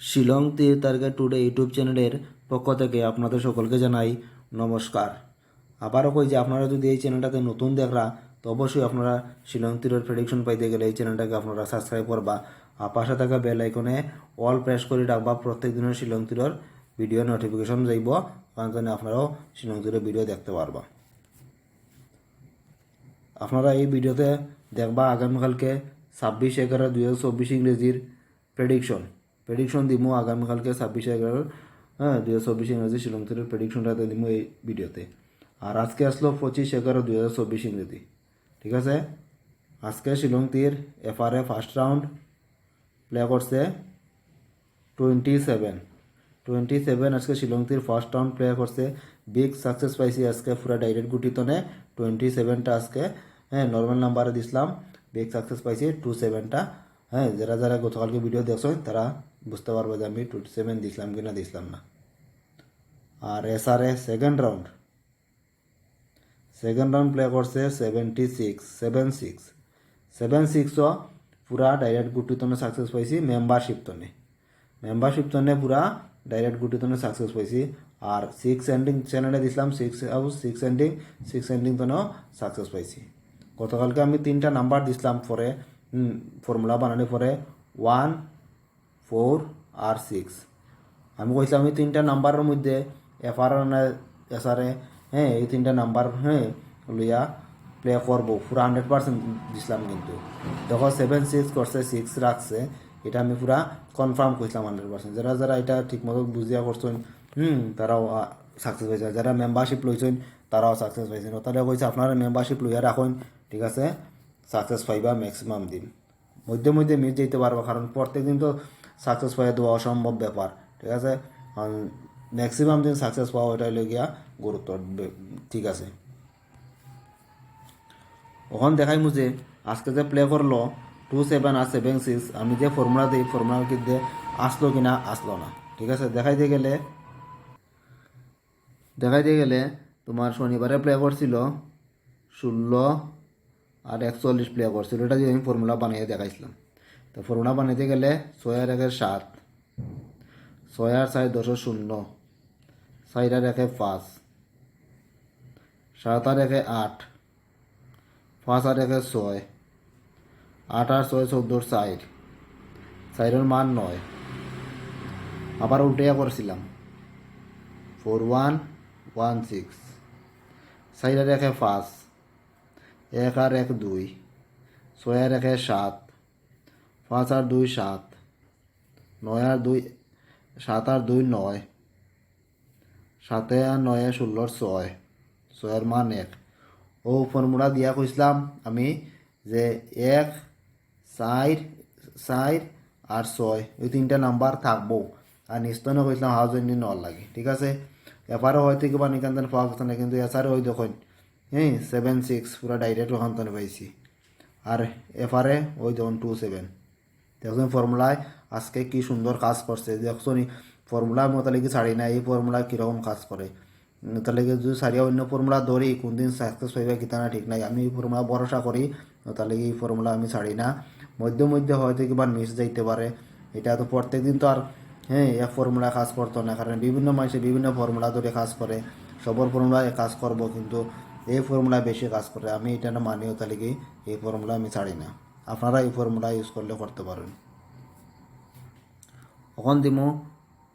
শিলং তীর target today YouTube চ্যানেলের পক্ষ থেকে আপনাদের সকলকে জানাই নমস্কার। আবারও কই যে আপনারা যদি এই চ্যানেলটাতে নতুন দেখরা তো অবশ্যই আপনারা শিলং তীরের প্রেডিকশন পাইতে গেলে এই চ্যানেলটাকে আপনারা সাবস্ক্রাইব করবা আর পাশে থাকা বেল আইকনে অল প্রেস করে রাখবা। প্রত্যেক দিনের শিলং তীরের ভিডিও নোটিফিকেশন যাইব, কারণ আপনারাও শিলং তীরের ভিডিও দেখতে পারবা। আপনারা এই ভিডিওতে দেখবা আগামীকালকে 26/11/2024 ইংরেজির প্রেডিকশন দিমু। আগামীকালকে 26/11/2024 ইংরেজি শিলং তীরের প্রেডিকশনটাতে দিমু এই ভিডিওতে। আর আজকে আসলো 25/11/2024 ইংরেজি, ঠিক আছে। আজকে শিলং তীর FRA ফার্স্ট রাউন্ড প্লে করছে 27 আজকে শিলং তীর ফার্স্ট রাউন্ড প্লে করছে। বিগ সাকসেস পাইছি আজকে পুরা ডাইরেক্ট গুটিতনে 27টা আজকে, হ্যাঁ নর্মাল নাম্বারে দিছিলাম, বিগ সাকসেস পাইছি 27টা। হ্যাঁ, যারা যারা গতকালকে ভিডিও দেখছো তারা বুঝতে পারবে যে আমি 27 দিছিলাম কি না দিছিলাম না। আর SRA সেকেন্ড রাউন্ড প্লে করছে 76 পুরা ডাইরেক্ট গুটিতনে সাকসেস পাইছি। মেম্বারশিপ তনে পুরা ডাইরেক্ট গুটিতনে সাকসেস পাইছি। আর 6 এন্ডিং চ্যানেলে দিছিলাম 6 এন্ডিং তনেও সাকসেস পাইছি। গতকালকে আমি 3টা নাম্বার দিছিলাম পরে ফর্মুলা বানানোর পরে 1, 4 আর 6। আমি কইছিলাম আমি 3টা নাম্বারের মধ্যে SRA, হ্যাঁ এই 3টা নাম্বার হ্যাঁ লইয়া প্লে করবো পুরা 100% দিছিলাম। কিন্তু দেখো 7-6 করছে, 6 রাখছে, এটা আমি পুরা কনফার্ম করছিলাম 100%। যারা যারা এটা ঠিকমতো বুঝিয়া করছেন তারাও সাকসেস হয়েছে, যারা মেম্বারশিপ লইছেন তারাও সাকসেস পাইছেন। তারা কইছে আপনারা মেম্বারশিপ লইয়া রাখুন, ঠিক আছে, সাকসেস পাইবা ম্যাক্সিমাম দিন। মধ্যে মধ্যে মিস যেতে পারবো, কারণ প্রত্যেক দিন তো সাকসেস পাইয়া দেওয়া অসম্ভব ব্যাপার, ঠিক আছে। ম্যাক্সিমাম দিন সাকসেস পাওয়া ওইটাই লইয়া গুরুত্ব, ঠিক আছে। ওখান দেখাই মুঝে আজকে যে প্লে করলো 27 আর 76, আমি যে ফর্মুলা দিই ফর্মুলার মধ্যে আসলো কিনা আসলো না, ঠিক আছে। দেখাইতে গেলে তোমার শনিবারে প্লে করছিল 16 আর 41 প্লে করছিল, এটা যে আমি ফর্মুলা বানিয়ে দেখাইছিলাম। তো ফর্মুলা বানাইতে গেলে 6 আর 1 7, 6 আর 4 10 0, 4 আর 1 5, 7 আর 1 8, 5 আর 1 6, 8 আর 6 14 4, 4 মান 9। আবার উল্টাইয়া করছিলাম 4 1 1 6, 4 আর 1 5, 1 আর 1 2, 6 আর 1 7, 5 আর 2 7, 9 আর 2 7 আর 2 9, 7 আর 9 16 6, 6 মান 1। ও ফর্মুলা দিয়া কইছিলাম আমি যে 1 4 4 আর 6 ওই 3টা নাম্বার থাকবো। আর নিশ্চয় কইছিলাম হাউজেন্ড নল লাগে, ঠিক আছে। এবারও হয়তো কিবা নিকান্তন পাওয়া গেছে না, কিন্তু এসারে ওই দেখুন 7-6 পুরা ডাইরেক্ট ওখান পাইছি। আর এফারে ওই দেখুন 27। দেখুন ফর্মুলায় আজকে কি সুন্দর কাজ করছে, দেখুন ফর্মুলার মতো লেগে ছাড়ি না, এই ফর্মুলা কীরকম কাজ করে। তাহলে যদি সারিয়া অন্য ফর্মুলা ধরি কোন দিন সাকসেস হইবে কিতা না ঠিক নাই। আমি এই ফর্মুলা ভরসা করি, তাহলে এই ফর্মুলা আমি ছাড়ি না। মধ্যে মধ্যে হয়তো কিবার মিস যাইতে পারে, এটা তো প্রত্যেক দিন তো আর এক ফর্মুলা কাজ করতো না, কারণ বিভিন্ন মানুষে বিভিন্ন ফর্মুলা ধরে কাজ করে। সবর ফর্মুলায় কাজ করব, কিন্তু এই ফর্মুলা বেশি কাজ করে, আমি এটা না মানিও। তাহলে কি এই ফর্মুলা আমি ছাড়ি না, আপনারা এই ফর্মুলা ইউজ করলে করতে পারেন। এখন দিমু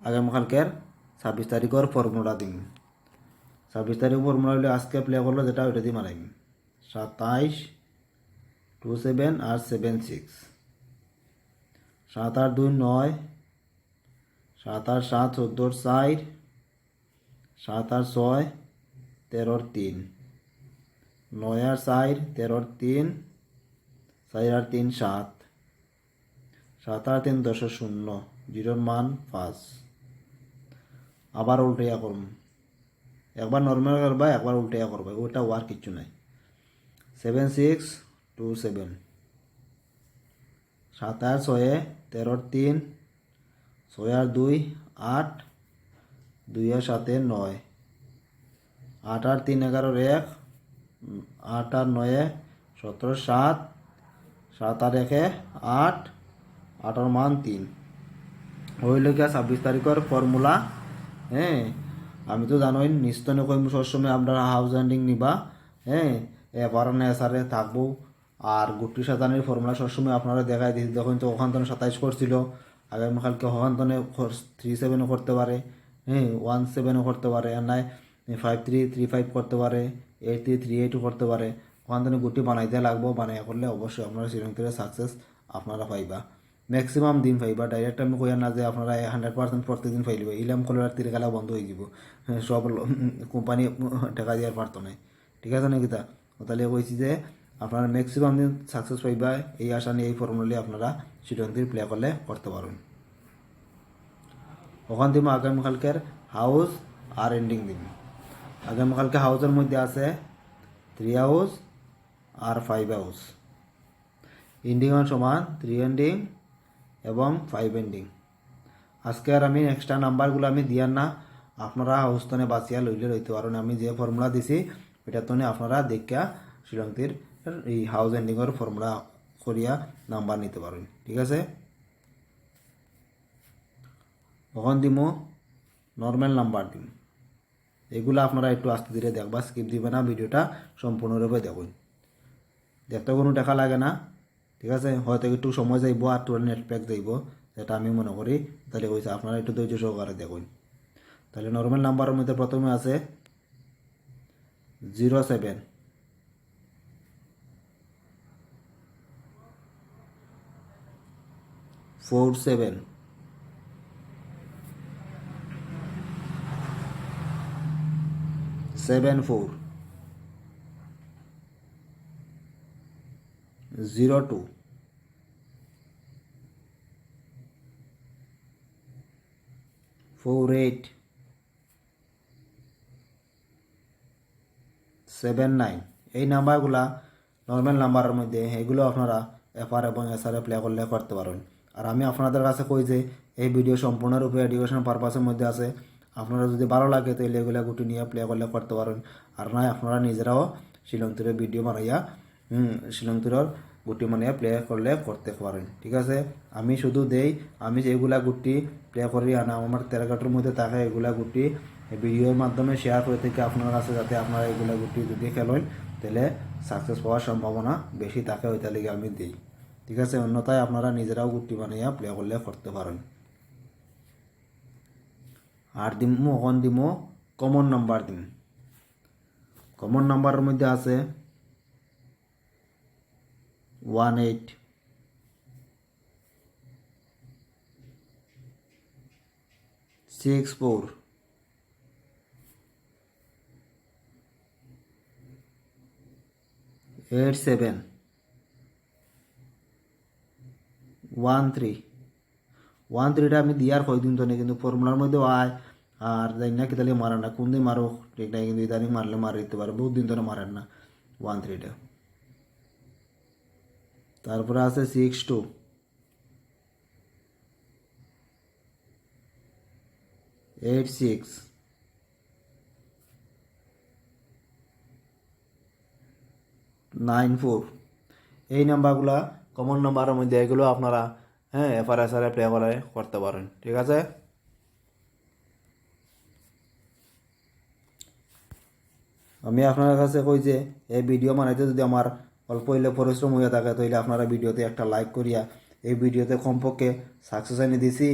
আগামীকালকের 26 তারিখের ফর্মুলা দিম। 26 তারিখ ফর্মুলা হলে আজকে প্লে করলো যেটা ওইটা দিয়ে মারাইম 27 27 আর 76, 7 আর 2 9, 7 আর 7 14 4, 7 আর 6 13 3, 9 আর 4 13 3, 4 আর 3 7, 7 আর 3 10 0, 0 মান 5। আবার উল্টাইয়া করব, একবার নর্মাল করবা একবার উল্টাইয়া করবা, ওটা ওয়ার কিচ্ছু নাই। 7 6 2 7, 7 আর 6 13 3, 6 আর 2 8, 2 আর 7 9, 8 আর 3 11 1, 8 আর 9 17 7, 7 আর 1 8, 8 মান 3। হইল গিয়া 26 তারিখের ফর্মুলা। হ্যাঁ, আমি তো জানোই নিশ্চয় কইম সবসময় আপনারা হাউস এন্ডিং নিবা। হ্যাঁ, এবার না এসারে থাকবো। আর গুটি সাতানির ফর্মুলা সবসময় আপনারা দেখাই দিই, যখন তো ওখান থেকে 27 করছিল, আগামীকালকে ওখান থেকে 37ও করতে পারে, হ্যাঁ 17ও করতে পারে, আর নাই 5335 করতে পারে, 8338ও করতে পারে। ওখান থেকে গুটি বানাইতে লাগবো, বানাই করলে অবশ্যই আপনারা শ্রীলঙ্কার সাকসেস আপনারা পাইবা। ম্যাক্সিমাম দিন পাইবা, ডাইরেক্ট আমি কইয়া না যে আপনারা 100% প্রত্যেকদিন পাইলিব, ইলাম কলার তিরকালা বন্ধ হয়ে যাব, সব কোম্পানি টাকা দেওয়ার পারতো না। ঠিক আছে নাকি তা? তাহলে কইছি যে আপনারা ম্যাক্সিমাম দিন সাকসেস পাইবা, এই আশা নিয়ে এই ফর্মুলা আপনারা টি20 প্লে করলে করতে পারবেন। ওখান থেকে আগামীকালকের হাউস আর এন্ডিং দিন। আগামীকালকে হাউসের মধ্যে আছে 3 হাউস আর 5 হাউস। এন্ডিং সমান 3 এন্ডিং এবং 5 এন্ডিং। আজকে আর আমি এক্সট্রা নাম্বারগুলো আমি দিয়ার না, আপনারা হাউসতনে বাঁচিয়া লইলে রইতে পারেন। আমি যে ফর্মুলা দিছি এটা তনে আপনারা দেখা শ্রীলঙ্কার এই হাউস এন্ডিংয়ের ফর্মুলা করিয়া নাম্বার নিতে পারেন। ঠিক আছে, ওখান দিমো নর্মাল নাম্বার দিন। এগুলো আপনারা একটু আস্তে ধীরে দেখবা, স্কিপ দিবে না, ভিডিওটা সম্পূর্ণরূপে দেখুন। দেখতে কোনো টাকা লাগে না। ঠিক আছে, হয়তো একটু সময় যাইব আর একটু নেট প্যাক যাইব, যেটা আমি মনে করি। তাহলে কইছে আপনারা একটু ধৈর্য সহকারে দেখুন। তাহলে নর্মাল নাম্বারের মধ্যে প্রথমে আছে 07 47 74 02 48 79। এই নাম্বারগুলা নর্মাল নাম্বারের মধ্যে, এগুলো আপনারা এফআর এবং এসআর প্লে করলে করতে পারেন। আর আমি আপনাদের কাছে কই যে এই ভিডিও সম্পূর্ণরূপে এডুকেশন পারপাসের মধ্যে আছে। আপনারা যদি ভালো লাগে তাহলে এগুলো গুটি নিয়ে প্লে করলে করতে পারেন। আর নয় আপনারা নিজেরাও শ্রীলঙ্কার ভিডিও বানাইয়া শ্রীলঙ্কার গুটি বানাইয়া প্লে করলে করতে পারেন। ঠিক আছে, আমি শুধু দেই, আমি যেগুলা গুটি প্লে করি আনা আমার তেরাকাটোর মধ্যে থাকে, এগুলা গুটি ভিডিওর মাধ্যমে শেয়ার করে থেকে আপনার কাছে, যাতে আপনারা এগুলা গুটি যদি খেলেন তাহলে সাকসেস পাওয়ার সম্ভাবনা বেশি থাকে, ওইটা লিগে আমি দিই। ঠিক আছে, অন্যথায় আপনারা নিজেরাও গুটি বানাইয়া প্লে করলে করতে পারেন। আর দিমু ওখান দিমু কমন নাম্বার দিম। কমন নাম্বারের মধ্যে আছে 18 64 87 13। 13টা আমি দিয়ার কয়দিন তো নেই, কিন্তু ফর্মুলার মধ্যে আয় আর যাই না কি তাহলে মারা না, কোন দিন মারো ঠিক নাই, কিন্তু ইদানিং মারলে মারি দিতে পারে, বহুত দিন ধরে মারেন না 13টা। তারপরে আছে 62 86 94। এই নাম্বারগুলা কমন নাম্বারের মধ্যে, এগুলো আপনারা এফআরএসআর প্লে করে করতে পারেন। ঠিক আছে, আমি আপনার কাছে কই যে এই ভিডিও বানাইতে যদি আমার অল্প হইলে পরিশ্রম হয়ে থাকে, তাহলে আপনারা ভিডিওতে একটা লাইক করিয়া, এই ভিডিওতে কমপক্ষে সাকসেস এনে দিছি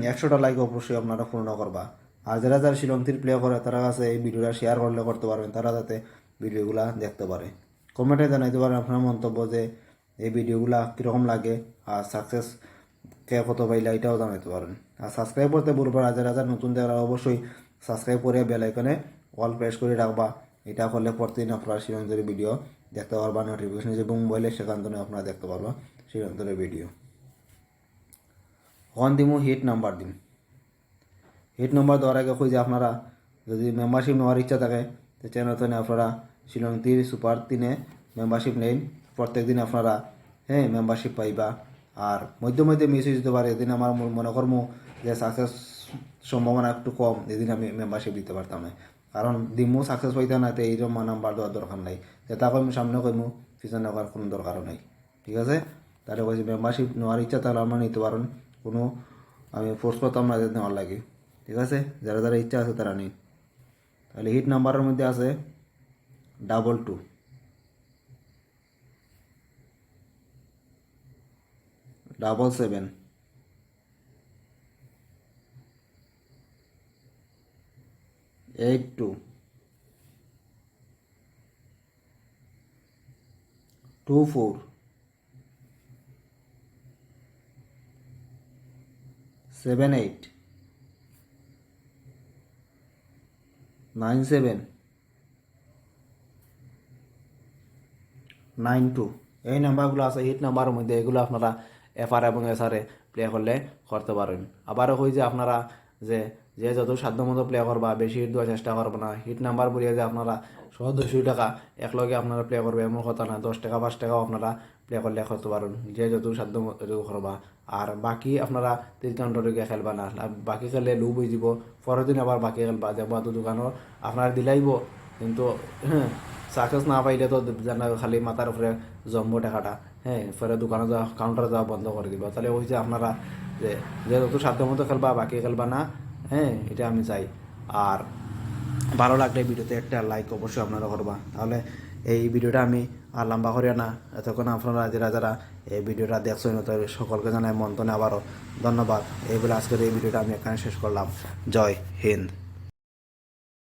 100টা লাইক অবশ্যই আপনারা পূর্ণ করবা। আর যারা যারা শ্রীলঙ্কার প্লে করে তারা কাছে এই ভিডিওটা শেয়ার করলে করতে পারবেন, তারা যাতে ভিডিওগুলা দেখতে পারে। কমেন্টে জানাইতে পারেন আপনার মন্তব্য যে এই ভিডিওগুলা কীরকম লাগে, আর সাকসেস কে কত পাইলে এটাও জানাইতে পারেন। আর সাবস্ক্রাইব করতে বলবো, যারা যারা নতুন দেখা অবশ্যই সাবস্ক্রাইব করে বেল আইকনে অল প্রেস করে রাখবা। এটা করলে প্রতিদিন আপনারা শ্রীলঙ্কার ভিডিও দেখতে পারবা, নোটিফিকেশন যে মোবাইলে সেখান থেকে আপনারা দেখতে পারবা শ্রীলঙ্কার ভিডিও। ওখান দিমু হিট নাম্বার দিন। হিট নাম্বার দেওয়ার আগে কই যে আপনারা যদি মেম্বারশিপ নেওয়ার ইচ্ছা থাকে তো চ্যানেল আপনারা শ্রীলঙ্কার সুপার 3-এ মেম্বারশিপ নেন। প্রত্যেক দিন আপনারা মেম্বারশিপ পাইবা। আর মধ্যে মধ্যে মিস হয়ে যেতে পারে, এদিন আমার মনে করম যে সাকসেস সম্ভাবনা একটু কম, এদিন আমি মেম্বারশিপ দিতে পারতাম না, কারণ দিমু সাকসেস পাইতাম না, তো এইরকম নাম্বার দেওয়ার দরকার নাই। যেটা কইমু সামনে কইমু, পিছনে নেওয়ার কোনো দরকারও নাই। ঠিক আছে, তাহলে কইছি মেম্বারশিপ নেওয়ার ইচ্ছা তাহলে আমরা নিতে পারেন, কোনো আমি ফোর্স করতাম না যে নেওয়ার লাগে, ঠিক আছে? যারা যারা ইচ্ছা আছে তারা নিন। তাহলে হিট নাম্বারের মধ্যে আছে 22, 77, 82, 24, 78, 97, 92। এই নাম্বারগুলো আছে হিট নাম্বারের মধ্যে, এগুলো আপনারা এফআর এবং এসআরে প্লে করলে করতে পারেন। আবারও কই যে আপনারা যে যে যত সাধ্য মতো প্লে করবা, বেশি হিট দেওয়ার চেষ্টা করবো না। হিট নাম্বার বলিয়া যে আপনারা 100-200 টাকা একলগে আপনারা প্লে করবে এমন কথা না, 10 টাকা 5 টাকাও আপনারা প্লে করলে করতে পারেন, যে যত সাধ্য মতো করবা। আর বাকি আপনারা 3 কাউন্টারে খেলবা না, আর বাকি খেলে লুপ হয়ে যাব, পরের দিন আবার বাকি খেলবা, দেখবা তো দোকানও আপনার দিলাইব, কিন্তু সাকসেস না পাইলে তো জানা খালি মাথার উপরে জমবো টাকাটা, হ্যাঁ, পরে দোকানে যাওয়া কাউন্টারে যাওয়া বন্ধ করে দিবা। তাহলে ওই যে আপনারা যে যে যত সাধ্য মতো খেলবা, বাকি খেলবা না, হ্যাঁ, এটা আমি চাই। আর ভালো লাগলে ভিডিওতে একটা লাইক অবশ্যই আপনারা করবা। তাহলে এই ভিডিওটা আমি আর লম্বা করিয়া না, এতক্ষণ আপনারা যারা যারা এই ভিডিওটা দেখছেন সকলকে জানাই মন্তনে আবারও ধন্যবাদ। এই বলে আজকের এই ভিডিওটা আমি এখানে শেষ করলাম। জয় হিন্দ।